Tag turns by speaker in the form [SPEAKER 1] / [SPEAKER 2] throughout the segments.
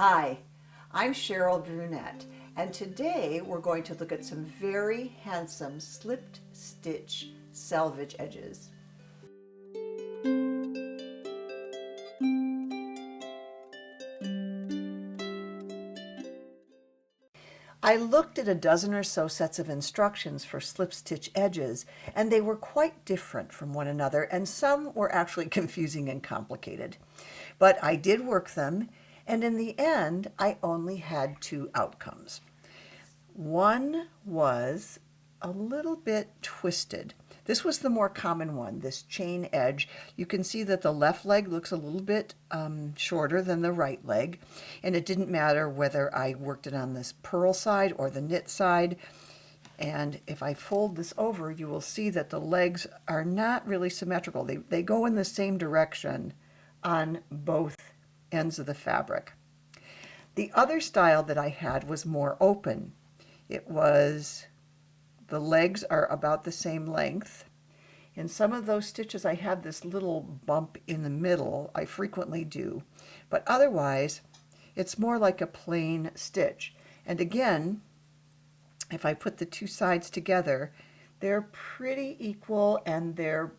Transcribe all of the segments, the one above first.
[SPEAKER 1] Hi, I'm Cheryl Brunette, and today we're going to look at some very handsome slipped stitch selvage edges. I looked at a dozen or so sets of instructions for slip stitch edges, and they were quite different from one another, and some were actually confusing and complicated. But I did work them, and in the end, I only had two outcomes. One was a little bit twisted. This was the more common one, this chain edge. You can see that the left leg looks a little bit shorter than the right leg, and it didn't matter whether I worked it on this purl side or the knit side. And if I fold this over, you will see that the legs are not really symmetrical. They go in the same direction on both ends of the fabric. The other style that I had was more open. The legs are about the same length. In some of those stitches I have this little bump in the middle. I frequently do. But otherwise, it's more like a plain stitch. And again, if I put the two sides together, they're pretty equal and they're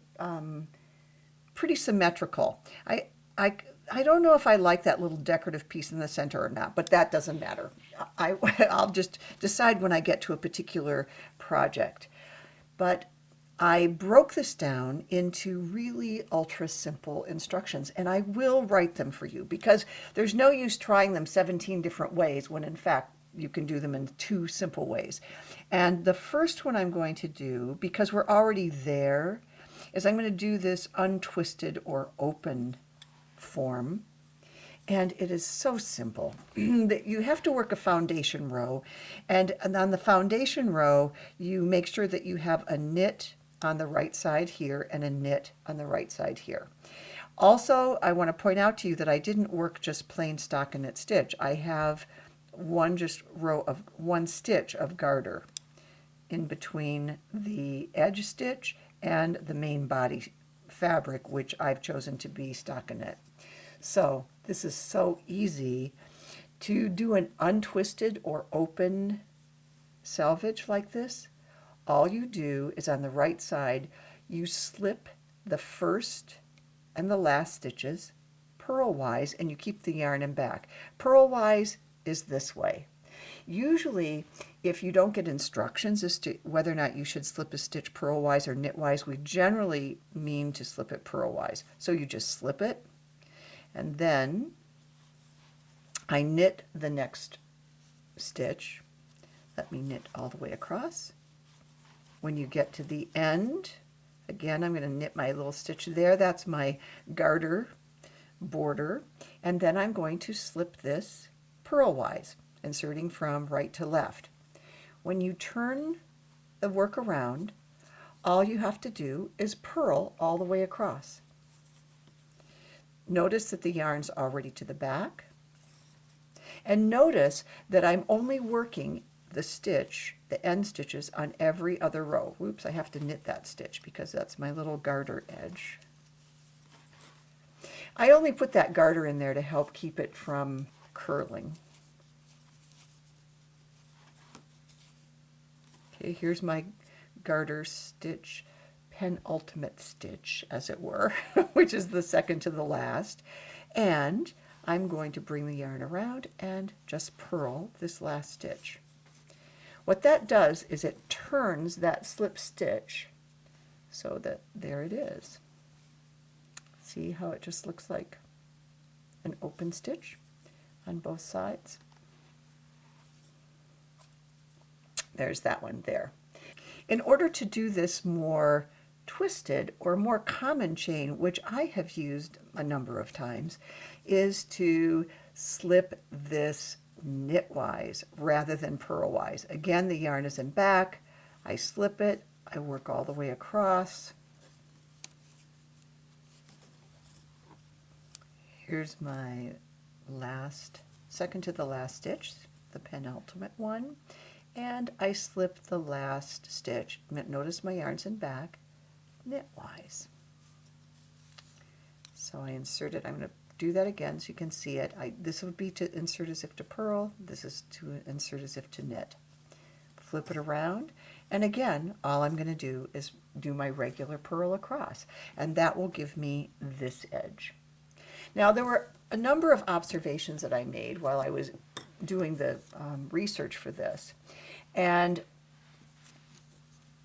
[SPEAKER 1] pretty symmetrical. I don't know if I like that little decorative piece in the center or not, but that doesn't matter. I'll just decide when I get to a particular project. But I broke this down into really ultra simple instructions, and I will write them for you because there's no use trying them 17 different ways when in fact you can do them in two simple ways. And the first one I'm going to do, because we're already there, is I'm going to do this untwisted or open form. And it is so simple that you have to work a foundation row. And on the foundation row, you make sure that you have a knit on the right side here and a knit on the right side here. Also, I want to point out to you that I didn't work just plain stockinette stitch. I have one stitch of garter in between the edge stitch and the main body fabric, which I've chosen to be stockinette. So this is so easy to do an untwisted or open selvage like this. All you do is on the right side, you slip the first and the last stitches purlwise, and you keep the yarn in back. Purlwise is this way. Usually, if you don't get instructions as to whether or not you should slip a stitch purlwise or knitwise, we generally mean to slip it purlwise. So you just slip it, and then I knit the next stitch. Let me knit all the way across. When you get to the end, again, I'm going to knit my little stitch there. That's my garter border. And then I'm going to slip this purlwise, inserting from right to left. When you turn the work around, all you have to do is purl all the way across. Notice that the yarn's already to the back. And notice that I'm only working the end stitches on every other row. Whoops, I have to knit that stitch because that's my little garter edge. I only put that garter in there to help keep it from curling. Okay, here's my garter stitch, penultimate stitch, as it were, which is the second to the last. And I'm going to bring the yarn around and just purl this last stitch. What that does is it turns that slip stitch so that there it is. See how it just looks like an open stitch on both sides? There's that one there. In order to do this more twisted or more common chain, which I have used a number of times, is to slip this knitwise rather than purlwise. Again, the yarn is in back. I slip it. I work all the way across. Here's my second to the last stitch, the penultimate one. And I slip the last stitch. Notice my yarn's in back, knitwise. So I insert it. I'm going to do that again so you can see it. This would be to insert as if to purl. This is to insert as if to knit. Flip it around, and again, all I'm going to do is do my regular purl across, and that will give me this edge. Now, there were a number of observations that I made while I was doing the research for this, and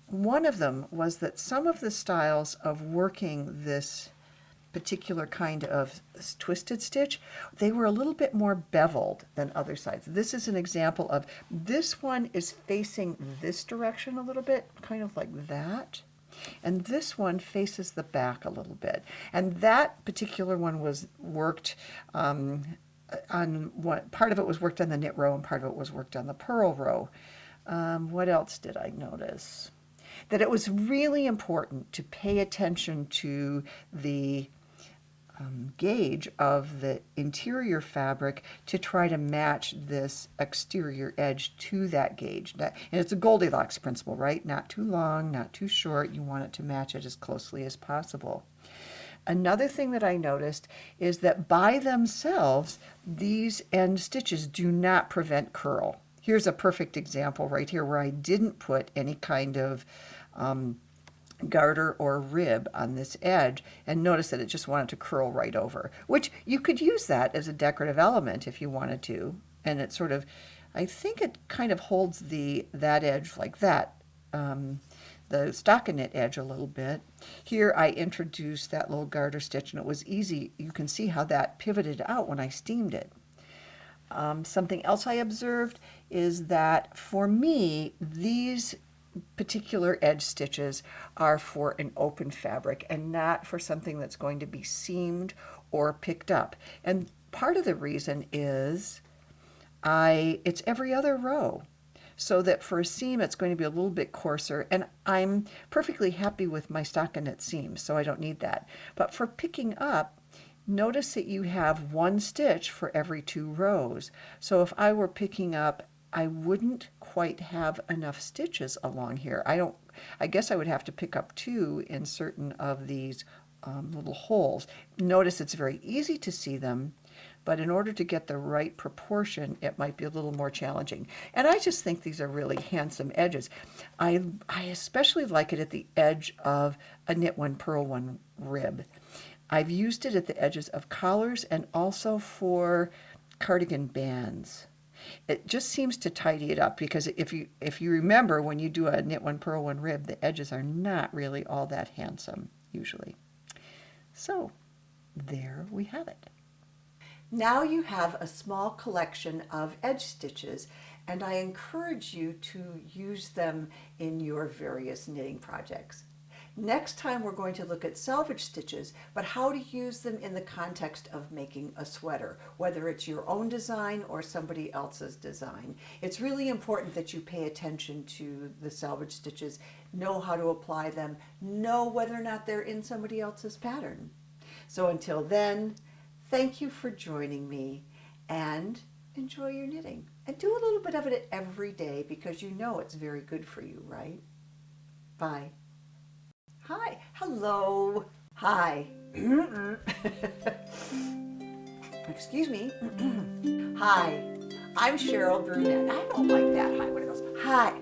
[SPEAKER 1] one of them was that some of the styles of working this particular kind of twisted stitch, they were a little bit more beveled than other sides. This is an example of, this one is facing this direction a little bit, kind of like that. And this one faces the back a little bit. And that particular one was worked on what part of it was worked on the knit row and part of it was worked on the purl row. What else did I notice? That it was really important to pay attention to the gauge of the interior fabric to try to match this exterior edge to that gauge. And it's a Goldilocks principle, right? Not too long, not too short. You want it to match it as closely as possible. Another thing that I noticed is that by themselves, these end stitches do not prevent curl. Here's a perfect example right here where I didn't put any kind of garter or rib on this edge, and notice that it just wanted to curl right over, which you could use that as a decorative element if you wanted to, and it sort of, I think it kind of holds that edge like that, the stockinette edge a little bit. Here I introduced that little garter stitch, and it was easy. You can see how that pivoted out when I steamed it. Something else I observed is that for me, these particular edge stitches are for an open fabric and not for something that's going to be seamed or picked up. And part of the reason is it's every other row. So that for a seam, it's going to be a little bit coarser, and I'm perfectly happy with my stockinette seams, so I don't need that. But for picking up, notice that you have one stitch for every 2 rows. So if I were picking up, I wouldn't quite have enough stitches along here. I guess I would have to pick up 2 in certain of these little holes. Notice it's very easy to see them, but in order to get the right proportion, it might be a little more challenging. And I just think these are really handsome edges. I especially like it at the edge of a knit one, purl one rib. I've used it at the edges of collars and also for cardigan bands. It just seems to tidy it up, because if you remember, when you do a knit one, purl one rib, the edges are not really all that handsome usually. So there we have it. Now you have a small collection of edge stitches, and I encourage you to use them in your various knitting projects. Next time we're going to look at selvage stitches, but how to use them in the context of making a sweater, whether it's your own design or somebody else's design. It's really important that you pay attention to the selvage stitches, know how to apply them, know whether or not they're in somebody else's pattern. So until then, thank you for joining me, and enjoy your knitting. And do a little bit of it every day, because you know it's very good for you, right? Bye. Hi. Hello. Hi. Excuse me. Hi. I'm Cheryl Brunette. I don't like that. Hi. What it goes. Hi.